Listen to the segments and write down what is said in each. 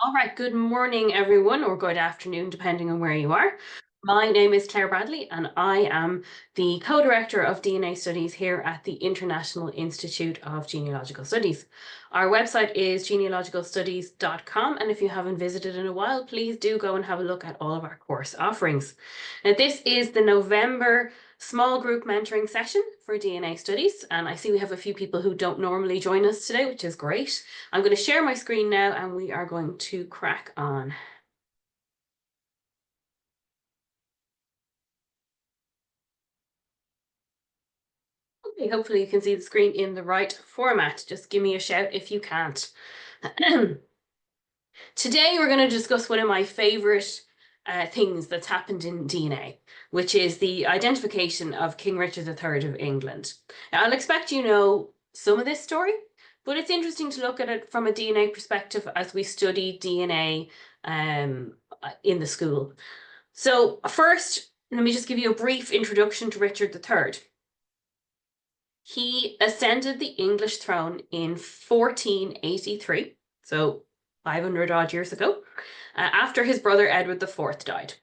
All right, good morning, everyone, or good afternoon, depending on where you are. My name is Claire Bradley, and I am the co-director of DNA Studies here at the International Institute of Genealogical Studies. Our website is genealogicalstudies.com, and if you haven't visited in a while, please do go and have a look at all of our course offerings. Now, this is the November small group mentoring session for DNA Studies, and I see we have a few people who don't normally join us today, which is great. I'm going to share my screen now and we are going to crack on. Okay, hopefully you can see the screen in the right format. Just give me a shout if you can't. Today we're going to discuss one of my favorite things that's happened in DNA, which is the identification of King Richard III of England. Now, I'll expect you know some of this story, but it's interesting to look at it from a DNA perspective as we study DNA in the school. So first, let me just give you a brief introduction to Richard III. He ascended the English throne in 1483, so 500 odd years ago, after his brother Edward IV died.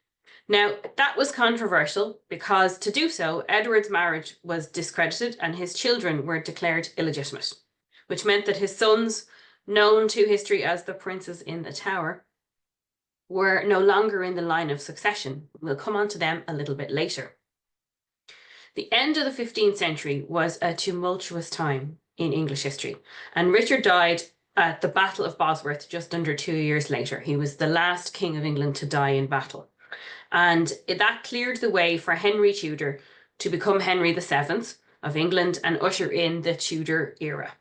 Now, that was controversial because to do so, Edward's marriage was discredited and his children were declared illegitimate, which meant that his sons, known to history as the princes in the Tower, were no longer in the line of succession. We'll come on to them a little bit later. The end of the 15th century was a tumultuous time in English history, and Richard died at the Battle of Bosworth just under 2 years later. He was the last king of England to die in battle. And that cleared the way for Henry Tudor to become Henry VII of England and usher in the Tudor era.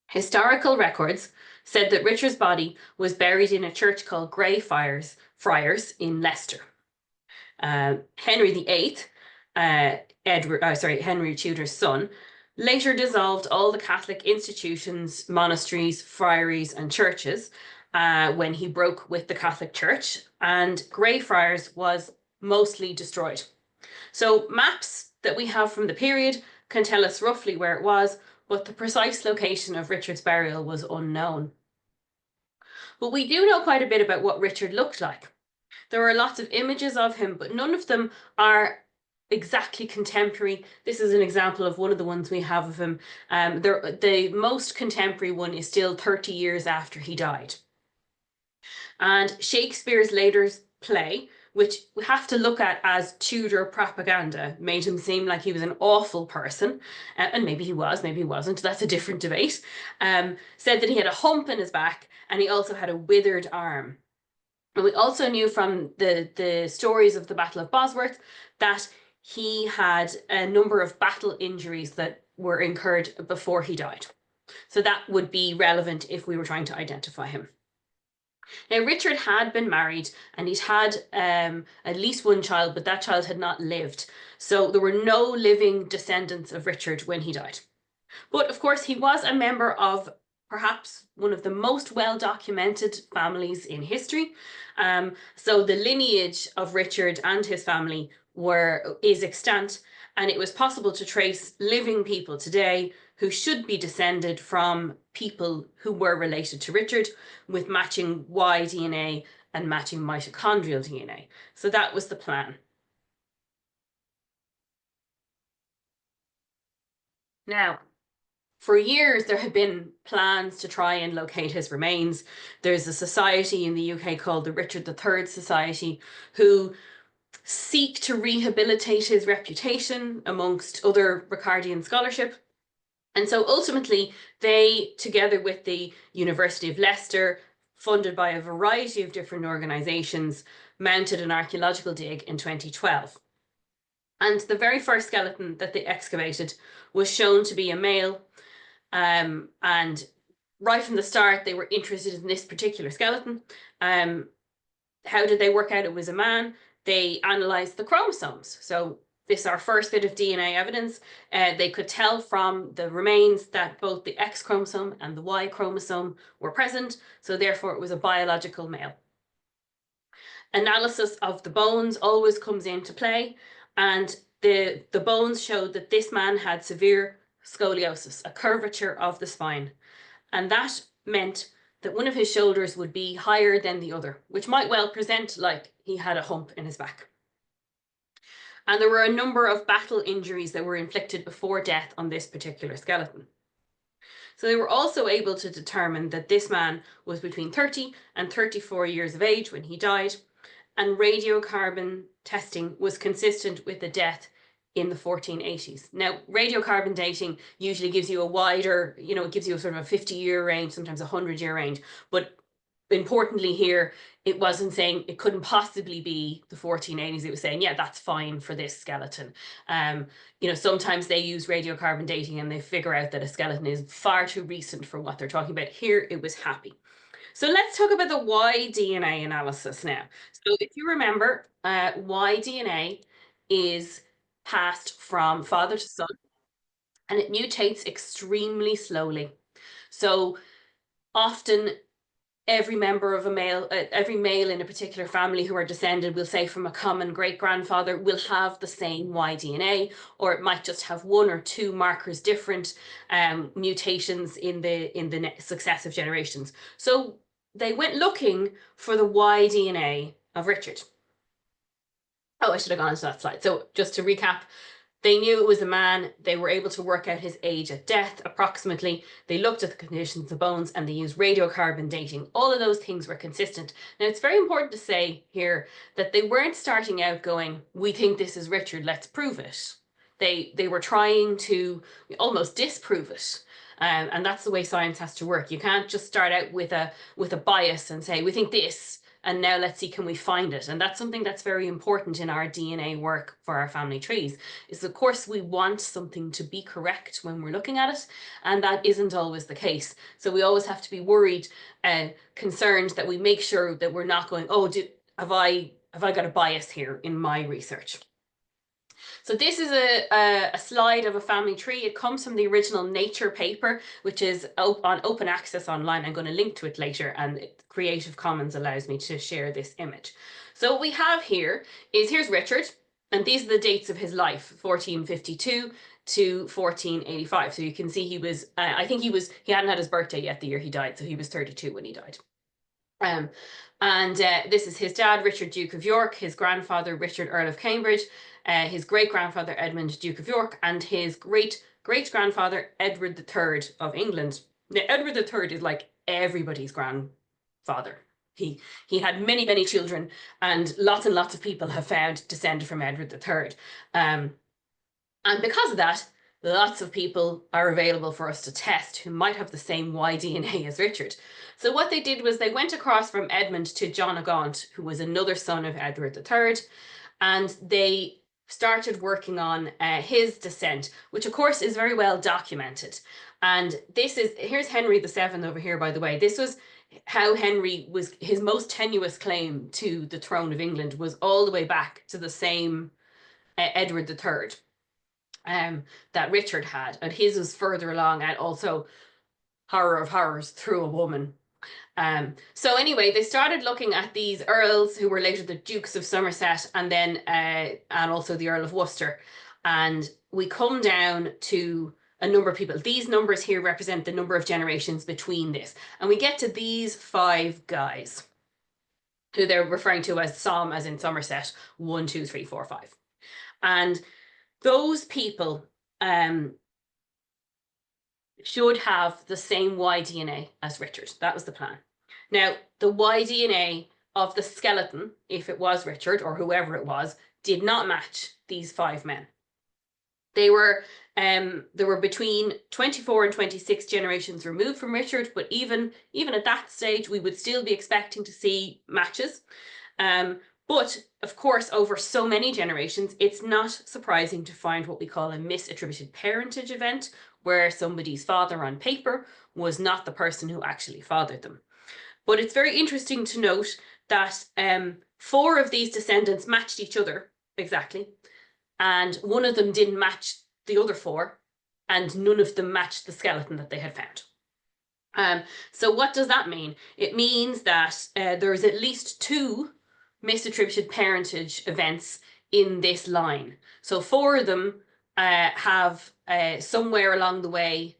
Historical records said that Richard's body was buried in a church called Grey Friars in Leicester. Henry VIII, Henry Tudor's son, later dissolved all the Catholic institutions, monasteries, friaries, and churches when he broke with the Catholic Church, and Greyfriars was mostly destroyed. So maps that we have from the period can tell us roughly where it was, but the precise location of Richard's burial was unknown. But we do know quite a bit about what Richard looked like. There are lots of images of him, but none of them are exactly contemporary. This is an example of one of the ones we have of him. The most contemporary one is still 30 years after he died. And Shakespeare's later play, which we have to look at as Tudor propaganda, made him seem like he was an awful person. And maybe he was, maybe he wasn't. That's a different debate. Said that he had a hump in his back and he also had a withered arm. And we also knew from the stories of the Battle of Bosworth that he had a number of battle injuries that were incurred before he died. So that would be relevant if we were trying to identify him. Now, Richard had been married and he'd had at least one child, but that child had not lived. So there were no living descendants of Richard when he died. But of course, he was a member of perhaps one of the most well-documented families in history. So the lineage of Richard and his family is extant, and it was possible to trace living people today who should be descended from people who were related to Richard with matching Y DNA and matching mitochondrial DNA. So that was the plan. Now, for years, there had been plans to try and locate his remains. There's a society in the UK called the Richard III Society who seek to rehabilitate his reputation amongst other Ricardian scholarship. And so ultimately, they, together with the University of Leicester, funded by a variety of different organisations, mounted an archaeological dig in 2012. And the very first skeleton that they excavated was shown to be a male. And right from the start, they were interested in this particular skeleton. How did they work out it was a man? They analysed the chromosomes. So this is our first bit of DNA evidence. They could tell from the remains that both the X chromosome and the Y chromosome were present, so therefore it was a biological male. Analysis of the bones always comes into play, and the bones showed that this man had severe scoliosis, a curvature of the spine. And that meant that one of his shoulders would be higher than the other, which might well present like he had a hump in his back. And there were a number of battle injuries that were inflicted before death on this particular skeleton. So they were also able to determine that this man was between 30 and 34 years of age when he died, and radiocarbon testing was consistent with the death in the 1480s. Now, radiocarbon dating usually gives you a wider, it gives you a sort of a 50-year range, sometimes a 100-year range, but importantly here, it wasn't saying it couldn't possibly be the 1480s. It was saying, yeah, that's fine for this skeleton. Sometimes they use radiocarbon dating and they figure out that a skeleton is far too recent for what they're talking about. Here, it was happy. So let's talk about the Y-DNA analysis now. So if you remember, Y-DNA is passed from father to son, and it mutates extremely slowly. So often every male in a particular family who are descended, we'll say from a common great-grandfather, will have the same Y-DNA, or it might just have one or two markers different, mutations in the successive generations. So they went looking for the Y-DNA of Richard. Oh, I should have gone into that slide. So just to recap, they knew it was a man. They were able to work out his age at death, approximately. They looked at the conditions of the bones and they used radiocarbon dating. All of those things were consistent. Now, it's very important to say here that they weren't starting out going, we think this is Richard, let's prove it. They were trying to almost disprove it. And that's the way science has to work. You can't just start out with a bias and say, we think this, and now let's see, can we find it? And that's something that's very important in our DNA work for our family trees, is of course we want something to be correct when we're looking at it, and that isn't always the case. So we always have to be worried, concerned that we make sure that we're not going, oh, have I got a bias here in my research? So this is a slide of a family tree. It comes from the original Nature paper, which is on open access online. I'm going to link to it later, and Creative Commons allows me to share this image. So what we have here is, here's Richard, and these are the dates of his life, 1452 to 1485. So you can see he was, I think he hadn't had his birthday yet the year he died, so he was 32 when he died. This is his dad, Richard, Duke of York, his grandfather, Richard, Earl of Cambridge, his great-grandfather, Edmund, Duke of York, and his great-great-grandfather, Edward III of England. Now, Edward III is like everybody's grandfather. He had many, many children, and lots of people have found descended from Edward III. And because of that, lots of people are available for us to test who might have the same Y-DNA as Richard. So what they did was they went across from Edmund to John o' Gaunt, who was another son of Edward III, and they started working on his descent, which of course is very well documented. And here's Henry VII over here, by the way. This was how Henry was, his most tenuous claim to the throne of England was all the way back to the same Edward III. That Richard had, and his was further along, and also horror of horrors, through a woman. So anyway, they started looking at these earls who were later the Dukes of Somerset, and then and also the Earl of Worcester, and we come down to a number of people. These numbers here represent the number of generations between this, and we get to these 5 guys who they're referring to as Som, as in Somerset, 1, 2, 3, 4, 5, and those people should have the same Y-DNA as Richard. That was the plan. Now, the Y-DNA of the skeleton, if it was Richard or whoever it was, did not match these 5 men. There were between 24 and 26 generations removed from Richard, but even at that stage, we would still be expecting to see matches. But of course, over so many generations, it's not surprising to find what we call a misattributed parentage event, where somebody's father on paper was not the person who actually fathered them. But it's very interesting to note that 4 of these descendants matched each other exactly, and one of them didn't match the other 4, and none of them matched the skeleton that they had found. So what does that mean? It means that there's at least 2 misattributed parentage events in this line. So 4 of them have somewhere along the way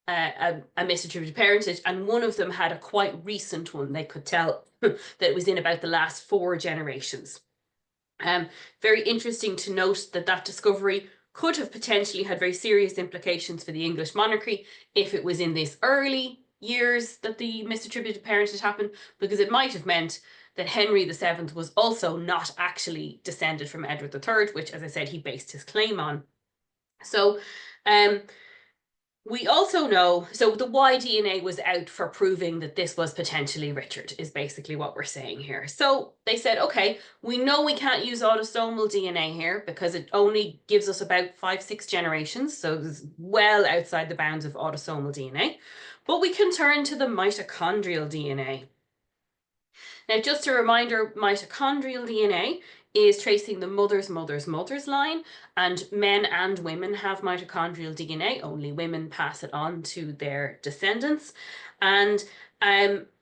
a misattributed parentage, and one of them had a quite recent one. They could tell that it was in about the last 4 generations. Very interesting to note that that discovery could have potentially had very serious implications for the English monarchy if it was in this early years that the misattributed parentage happened, because it might have meant that Henry VII was also not actually descended from Edward III, which, as I said, he based his claim on. So we also know, so the Y DNA was out for proving that this was potentially Richard, is basically what we're saying here. So they said, okay, we know we can't use autosomal DNA here because it only gives us about 5-6 generations, so it's well outside the bounds of autosomal DNA, but we can turn to the mitochondrial DNA. Now, just a reminder, mitochondrial DNA is tracing the mother's line, and men and women have mitochondrial DNA. Only women pass it on to their descendants. And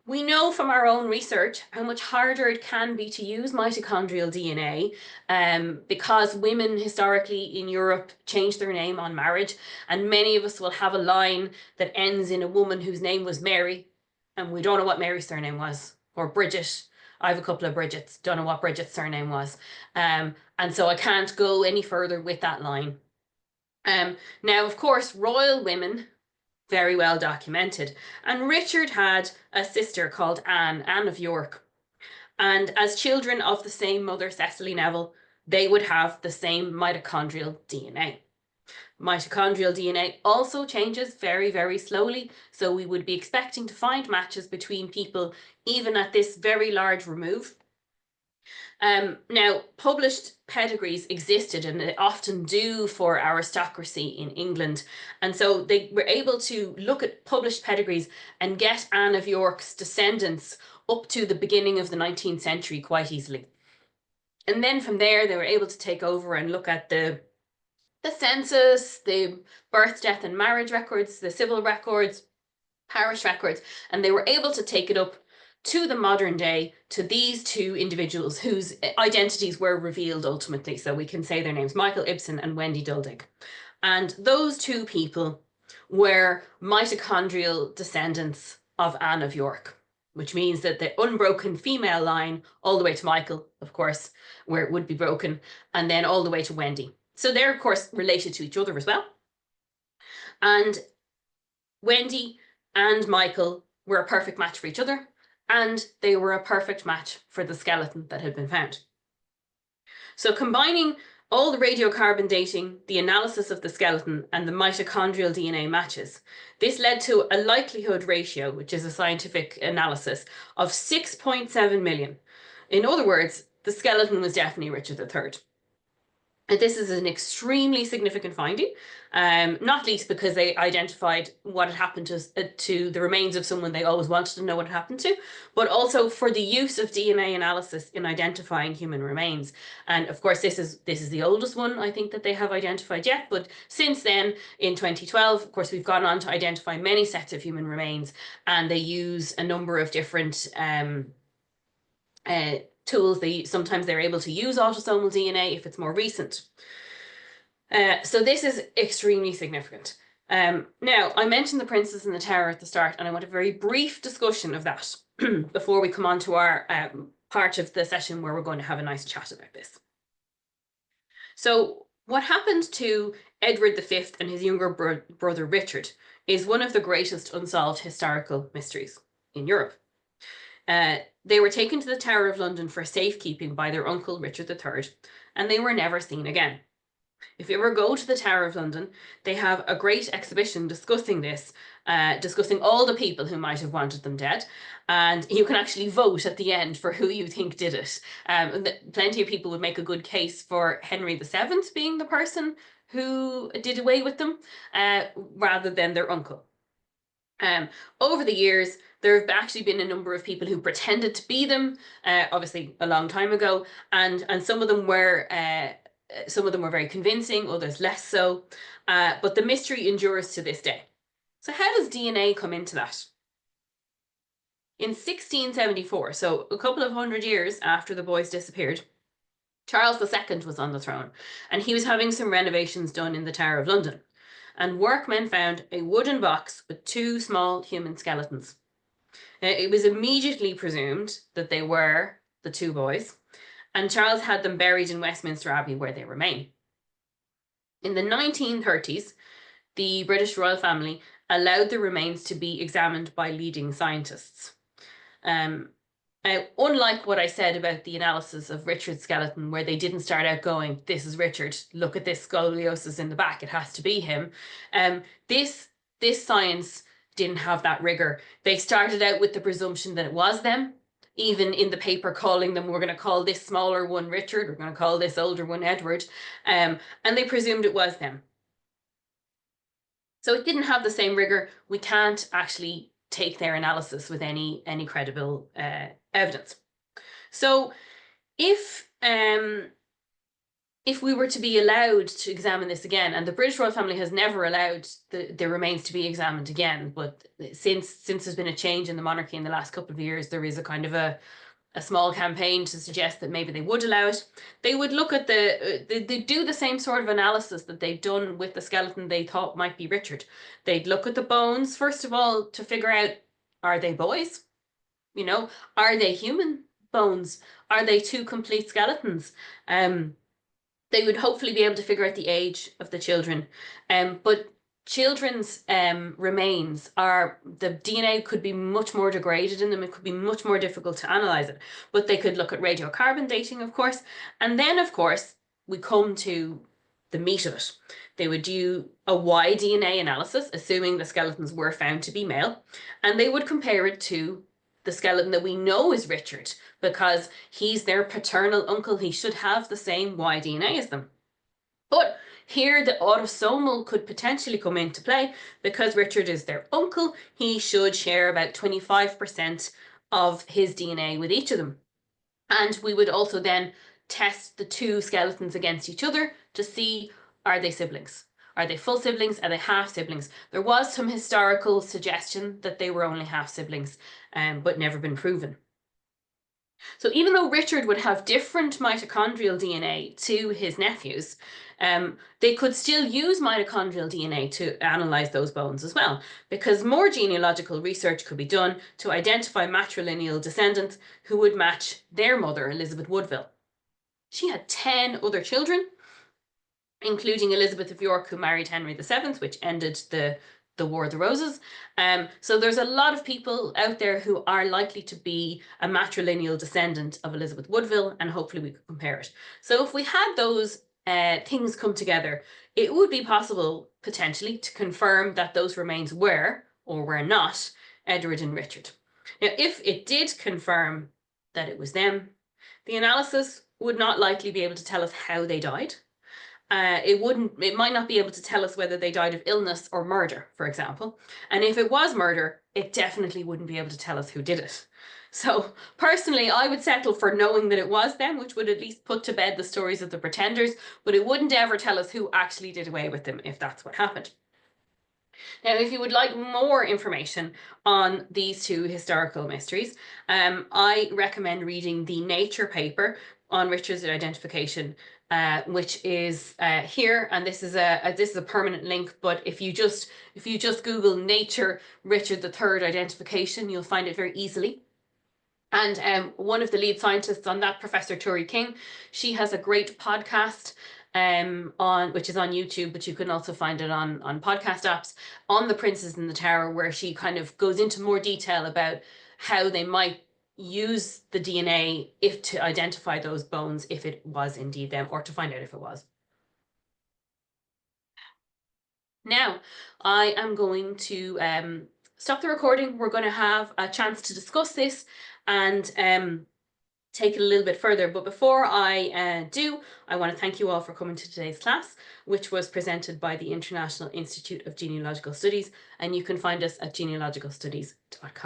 we know from our own research how much harder it can be to use mitochondrial DNA because women historically in Europe changed their name on marriage, and many of us will have a line that ends in a woman whose name was Mary, and we don't know what Mary's surname was, or Bridget. I have a couple of Bridgets, don't know what Bridget's surname was. And so I can't go any further with that line. Now, of course, royal women, very well documented. And Richard had a sister called Anne of York. And as children of the same mother, Cecily Neville, they would have the same mitochondrial DNA. Mitochondrial DNA also changes very, very slowly, so we would be expecting to find matches between people even at this very large remove. Now, published pedigrees existed, and they often do for aristocracy in England. And so they were able to look at published pedigrees and get Anne of York's descendants up to the beginning of the 19th century quite easily. And then from there, they were able to take over and look at the census, the birth, death, and marriage records, the civil records, parish records, and they were able to take it up to the modern day to these two individuals whose identities were revealed ultimately. So we can say their names, Michael Ibsen and Wendy Duldig. And those two people were mitochondrial descendants of Anne of York, which means that the unbroken female line, all the way to Michael, of course, where it would be broken, and then all the way to Wendy. So they're, of course, related to each other as well. And Wendy and Michael were a perfect match for each other, and they were a perfect match for the skeleton that had been found. So combining all the radiocarbon dating, the analysis of the skeleton, and the mitochondrial DNA matches, this led to a likelihood ratio, which is a scientific analysis, of 6.7 million. In other words, the skeleton was definitely Richard III. And this is an extremely significant finding, not least because they identified what had happened to the remains of someone they always wanted to know what had happened to, but also for the use of DNA analysis in identifying human remains. And of course, this is the oldest one I think that they have identified yet. But since then, in 2012, of course, we've gone on to identify many sets of human remains, and they use a number of different tools. Sometimes they're able to use autosomal DNA if it's more recent. So this is extremely significant. Now, I mentioned the Princess and the Tower at the start, and I want a very brief discussion of that before we come on to our part of the session where we're going to have a nice chat about this. So what happened to Edward V and his younger brother Richard is one of the greatest unsolved historical mysteries in Europe. They were taken to the Tower of London for safekeeping by their uncle Richard III, and they were never seen again. If you ever go to the Tower of London, they have a great exhibition discussing this, discussing all the people who might have wanted them dead, and you can actually vote at the end for who you think did it. Plenty of people would make a good case for Henry VII being the person who did away with them, rather than their uncle. Over the years, there have actually been a number of people who pretended to be them, obviously a long time ago, and some of them were very convincing, others less so. But the mystery endures to this day. So how does DNA come into that? In 1674, so a couple of hundred years after the boys disappeared, Charles II was on the throne, and he was having some renovations done in the Tower of London. and workmen found a wooden box with 2 small human skeletons. It was immediately presumed that they were the 2 boys, and Charles had them buried in Westminster Abbey, where they remain. In the 1930s, the British royal family allowed the remains to be examined by leading scientists. Unlike what I said about the analysis of Richard's skeleton, where they didn't start out going, "This is Richard, look at this scoliosis in the back, it has to be him," this science didn't have that rigor. They started out with the presumption that it was them, even in the paper calling them, "We're going to call this smaller one Richard, we're going to call this older one Edward," and they presumed it was them. So it didn't have the same rigor. We can't actually take their analysis with any credible evidence. So if we were to be allowed to examine this again, and the British royal family has never allowed the remains to be examined again, but since there's been a change in the monarchy in the last couple of years, there is a kind of a small campaign to suggest that maybe they would allow it. They would look at they do the same sort of analysis that they'd done with the skeleton they thought might be Richard. They'd look at the bones, first of all, to figure out, are they boys? You know, are they human bones? Are they 2 complete skeletons? They would hopefully be able to figure out the age of the children. But children's remains are, the DNA could be much more degraded in them. It could be much more difficult to analyze it. But they could look at radiocarbon dating, of course. And then, of course, we come to the meat of it. They would do a Y-DNA analysis, assuming the skeletons were found to be male, and they would compare it to the skeleton that we know is Richard, because he's their paternal uncle. He should have the same Y-DNA as them. But here the autosomal could potentially come into play, because Richard is their uncle. He should share about 25% of his DNA with each of them. And we would also then test the 2 skeletons against each other to see, are they siblings? Are they full siblings? Are they half siblings? There was some historical suggestion that they were only half siblings, but never been proven. So even though Richard would have different mitochondrial DNA to his nephews, they could still use mitochondrial DNA to analyze those bones as well, because more genealogical research could be done to identify matrilineal descendants who would match their mother, Elizabeth Woodville. She had 10 other children, including Elizabeth of York, who married Henry VII, which ended the War of the Roses. So there's a lot of people out there who are likely to be a matrilineal descendant of Elizabeth Woodville, and hopefully we could compare it. So if we had those things come together, it would be possible, potentially, to confirm that those remains were, or were not, Edward and Richard. Now, if it did confirm that it was them, the analysis would not likely be able to tell us how they died. It might not be able to tell us whether they died of illness or murder, for example. And if it was murder, it definitely wouldn't be able to tell us who did it. So personally, I would settle for knowing that it was them, which would at least put to bed the stories of the pretenders, but it wouldn't ever tell us who actually did away with them if that's what happened. Now, if you would like more information on these 2 historical mysteries, I recommend reading the Nature paper on Richard's identification, which is here, and this is a permanent link. But if you just Google Nature Richard III identification, you'll find it very easily. And one of the lead scientists on that, Professor Tori King, she has a great podcast which is on YouTube, but you can also find it on podcast apps, on the Princes in the Tower, where she kind of goes into more detail about how they might use the DNA to identify those bones, if it was indeed them, or to find out if it was. Now, I am going to stop the recording. We're going to have a chance to discuss this and take it a little bit further. But before I do, I want to thank you all for coming to today's class, which was presented by the International Institute of Genealogical Studies, and you can find us at genealogicalstudies.com.